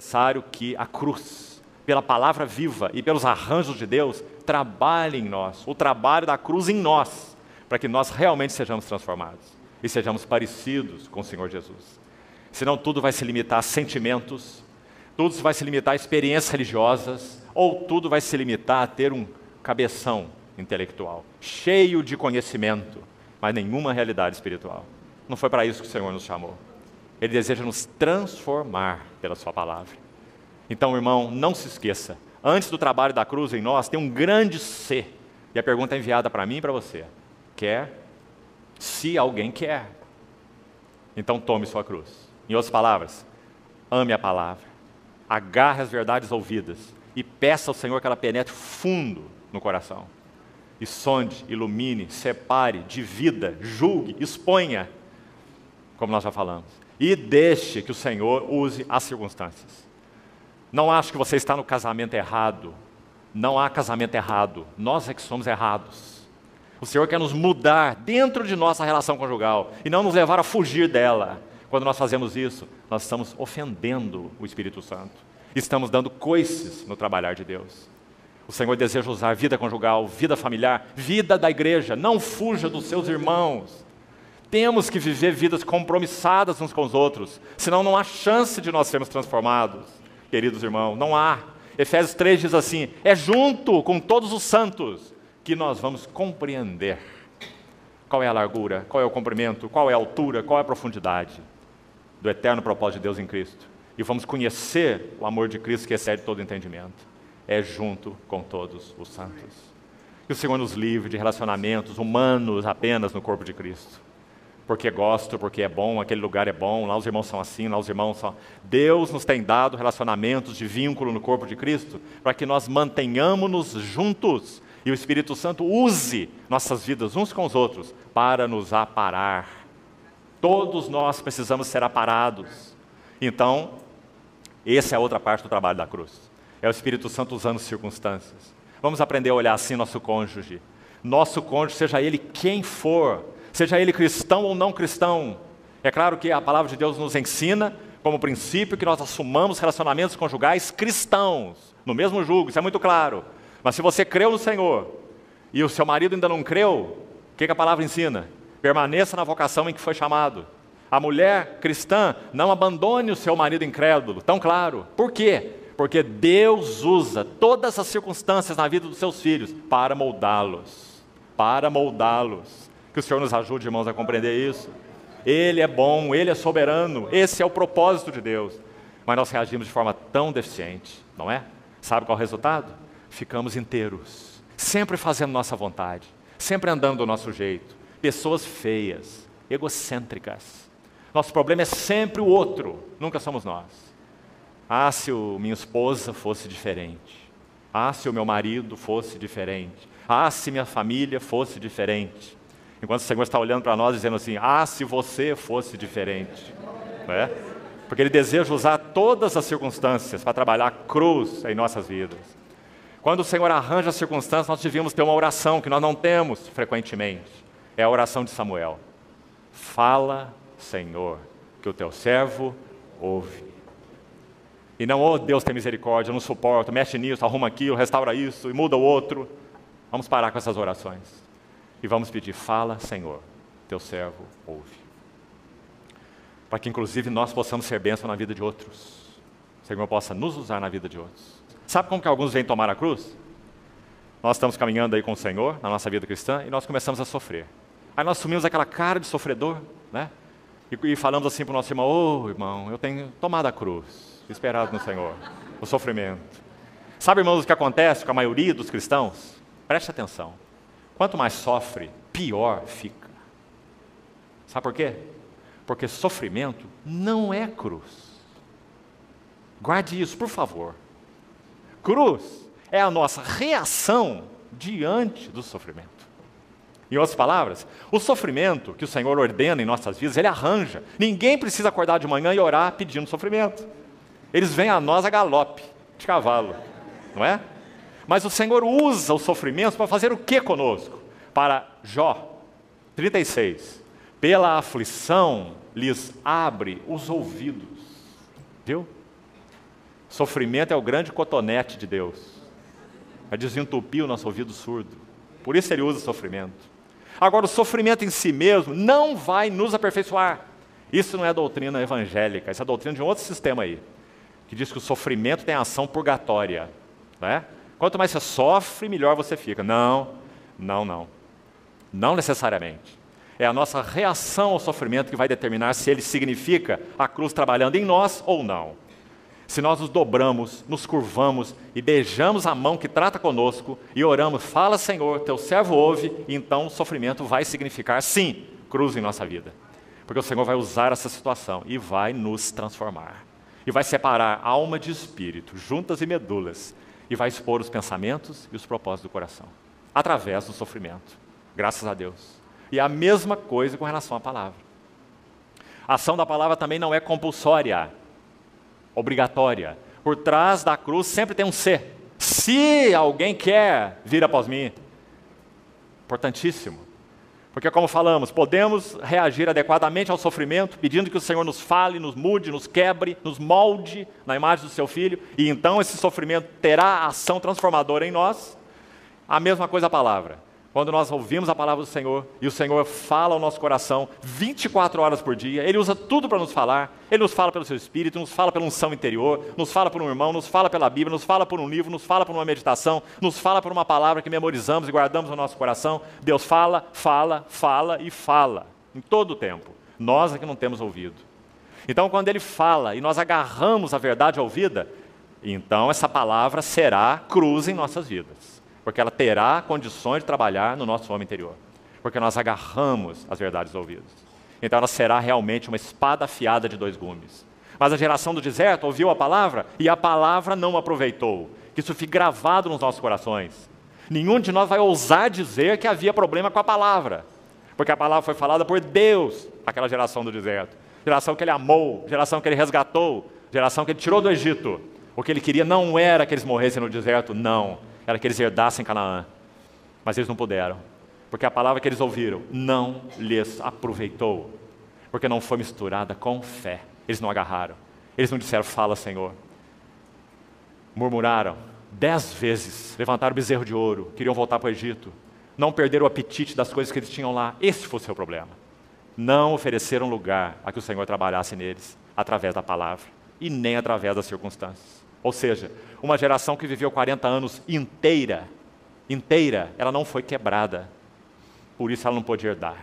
necessário que a cruz, pela palavra viva e pelos arranjos de Deus, trabalhe em nós, o trabalho da cruz em nós, para que nós realmente sejamos transformados e sejamos parecidos com o Senhor Jesus. Senão tudo vai se limitar a sentimentos, tudo vai se limitar a experiências religiosas, ou tudo vai se limitar a ter um cabeção intelectual, cheio de conhecimento, mas nenhuma realidade espiritual. Não foi para isso que o Senhor nos chamou. Ele deseja nos transformar pela sua palavra. Então, irmão, não se esqueça, antes do trabalho da cruz em nós, tem um grande C. E a pergunta é enviada para mim e para você. Quer? Se alguém quer. Então tome sua cruz. Em outras palavras, ame a palavra, agarre as verdades ouvidas e peça ao Senhor que ela penetre fundo no coração. E sonde, ilumine, separe, divida, julgue, exponha, como nós já falamos. E deixe que o Senhor use as circunstâncias. Não acho que você está no casamento errado. Não há casamento errado. Nós é que somos errados. O Senhor quer nos mudar dentro de nossa relação conjugal e não nos levar a fugir dela. Quando nós fazemos isso, nós estamos ofendendo o Espírito Santo. Estamos dando coices no trabalhar de Deus. O Senhor deseja usar vida conjugal, vida familiar, vida da igreja. Não fuja dos seus irmãos. Temos que viver vidas compromissadas uns com os outros, senão não há chance de nós sermos transformados. Queridos irmãos, não há. Efésios 3 diz assim, é junto com todos os santos que nós vamos compreender qual é a largura, qual é o comprimento, qual é a altura, qual é a profundidade do eterno propósito de Deus em Cristo. E vamos conhecer o amor de Cristo que excede todo entendimento. É junto com todos os santos. Que o Senhor nos livre de relacionamentos humanos apenas no corpo de Cristo. Porque gosto, porque é bom, aquele lugar é bom, lá os irmãos são assim, lá os irmãos são... Deus nos tem dado relacionamentos de vínculo no corpo de Cristo para que nós mantenhamos-nos juntos e o Espírito Santo use nossas vidas uns com os outros para nos aparar. Todos nós precisamos ser aparados. Então, essa é a outra parte do trabalho da cruz. É o Espírito Santo usando circunstâncias. Vamos aprender a olhar assim nosso cônjuge. Nosso cônjuge, seja ele quem for, seja ele cristão ou não cristão. É claro que a palavra de Deus nos ensina, como princípio, que nós assumamos relacionamentos conjugais cristãos, no mesmo jugo, isso é muito claro. Mas se você creu no Senhor, e o seu marido ainda não creu, o que a palavra ensina? Permaneça na vocação em que foi chamado. A mulher cristã, não abandone o seu marido incrédulo, tão claro. Por quê? Porque Deus usa todas as circunstâncias na vida dos seus filhos para moldá-los. Para moldá-los. Que o Senhor nos ajude, irmãos, a compreender isso. Ele é bom, Ele é soberano, esse é o propósito de Deus. Mas nós reagimos de forma tão deficiente, não é? Sabe qual é o resultado? Ficamos inteiros, sempre fazendo nossa vontade, sempre andando do nosso jeito. Pessoas feias, egocêntricas. Nosso problema é sempre o outro, nunca somos nós. Ah, se minha esposa fosse diferente. Ah, se o meu marido fosse diferente. Ah, se minha família fosse diferente. Enquanto o Senhor está olhando para nós dizendo assim, ah, se você fosse diferente. Não é? Porque Ele deseja usar todas as circunstâncias para trabalhar a cruz em nossas vidas. Quando o Senhor arranja as circunstâncias, nós devíamos ter uma oração que nós não temos frequentemente. É a oração de Samuel. Fala, Senhor, que o teu servo ouve. E não, oh Deus tem misericórdia, eu não suporto, mexe nisso, arruma aquilo, restaura isso e muda o outro. Vamos parar com essas orações. E vamos pedir, fala, Senhor, teu servo ouve. Para que inclusive nós possamos ser bênção na vida de outros. O Senhor possa nos usar na vida de outros. Sabe como que alguns vêm tomar a cruz? Nós estamos caminhando aí com o Senhor, na nossa vida cristã, e nós começamos a sofrer. Aí nós assumimos aquela cara de sofredor, né? E falamos assim para o nosso irmão, ô irmão, eu tenho tomado a cruz, esperado no Senhor, o sofrimento. Sabe, irmãos, o que acontece com a maioria dos cristãos? Preste atenção. Quanto mais sofre, pior fica. Sabe por quê? Porque sofrimento não é cruz. Guarde isso, por favor. Cruz é a nossa reação diante do sofrimento. Em outras palavras, o sofrimento que o Senhor ordena em nossas vidas, Ele arranja. Ninguém precisa acordar de manhã e orar pedindo sofrimento. Eles vêm a nós a galope, de cavalo, não é? Mas o Senhor usa os sofrimentos para fazer o que conosco? Para Jó 36, pela aflição lhes abre os ouvidos. Viu? Sofrimento é o grande cotonete de Deus. É desentupir o nosso ouvido surdo. Por isso ele usa o sofrimento. Agora, o sofrimento em si mesmo não vai nos aperfeiçoar. Isso não é doutrina evangélica, isso é doutrina de um outro sistema aí, que diz que o sofrimento tem ação purgatória. Né? Quanto mais você sofre, melhor você fica. Não necessariamente. É a nossa reação ao sofrimento que vai determinar se ele significa a cruz trabalhando em nós ou não. Se nós nos dobramos, nos curvamos e beijamos a mão que trata conosco e oramos, fala Senhor, teu servo ouve, e então o sofrimento vai significar sim, cruz em nossa vida. Porque o Senhor vai usar essa situação e vai nos transformar. E vai separar alma de espírito, juntas e medulas, e vai expor os pensamentos e os propósitos do coração, através do sofrimento. Graças a Deus. E a mesma coisa com relação à palavra. A ação da palavra também não é compulsória, obrigatória. Por trás da cruz sempre tem um se. Se alguém quer vir após mim. Importantíssimo. Porque como falamos, podemos reagir adequadamente ao sofrimento, pedindo que o Senhor nos fale, nos mude, nos quebre, nos molde na imagem do seu Filho, e então esse sofrimento terá ação transformadora em nós. A mesma coisa a palavra. Quando nós ouvimos a palavra do Senhor, e o Senhor fala ao nosso coração 24 horas por dia, Ele usa tudo para nos falar, Ele nos fala pelo seu Espírito, nos fala pela unção interior, nos fala por um irmão, nos fala pela Bíblia, nos fala por um livro, nos fala por uma meditação, nos fala por uma palavra que memorizamos e guardamos no nosso coração. Deus fala, fala, fala e fala, em todo o tempo. Nós é que não temos ouvido. Então, quando Ele fala e nós agarramos a verdade ouvida, então essa palavra será cruz em nossas vidas. Porque ela terá condições de trabalhar no nosso homem interior. Porque nós agarramos as verdades ouvidas. Então ela será realmente uma espada afiada de 2 gumes. Mas a geração do deserto ouviu a palavra e a palavra não aproveitou. Que isso fique gravado nos nossos corações. Nenhum de nós vai ousar dizer que havia problema com a palavra. Porque a palavra foi falada por Deus, aquela geração do deserto. Geração que Ele amou, geração que Ele resgatou, geração que Ele tirou do Egito. O que Ele queria não era que eles morressem no deserto, não. Era que eles herdassem Canaã, mas eles não puderam, porque a palavra que eles ouviram não lhes aproveitou, porque não foi misturada com fé. Eles não agarraram, eles não disseram, fala Senhor. Murmuraram 10 vezes, levantaram o bezerro de ouro, queriam voltar para o Egito, não perderam o apetite das coisas que eles tinham lá. Esse foi o seu problema. Não ofereceram lugar a que o Senhor trabalhasse neles, através da palavra, e nem através das circunstâncias. Ou seja, uma geração que viveu 40 anos inteira, ela não foi quebrada. Por isso ela não pôde herdar.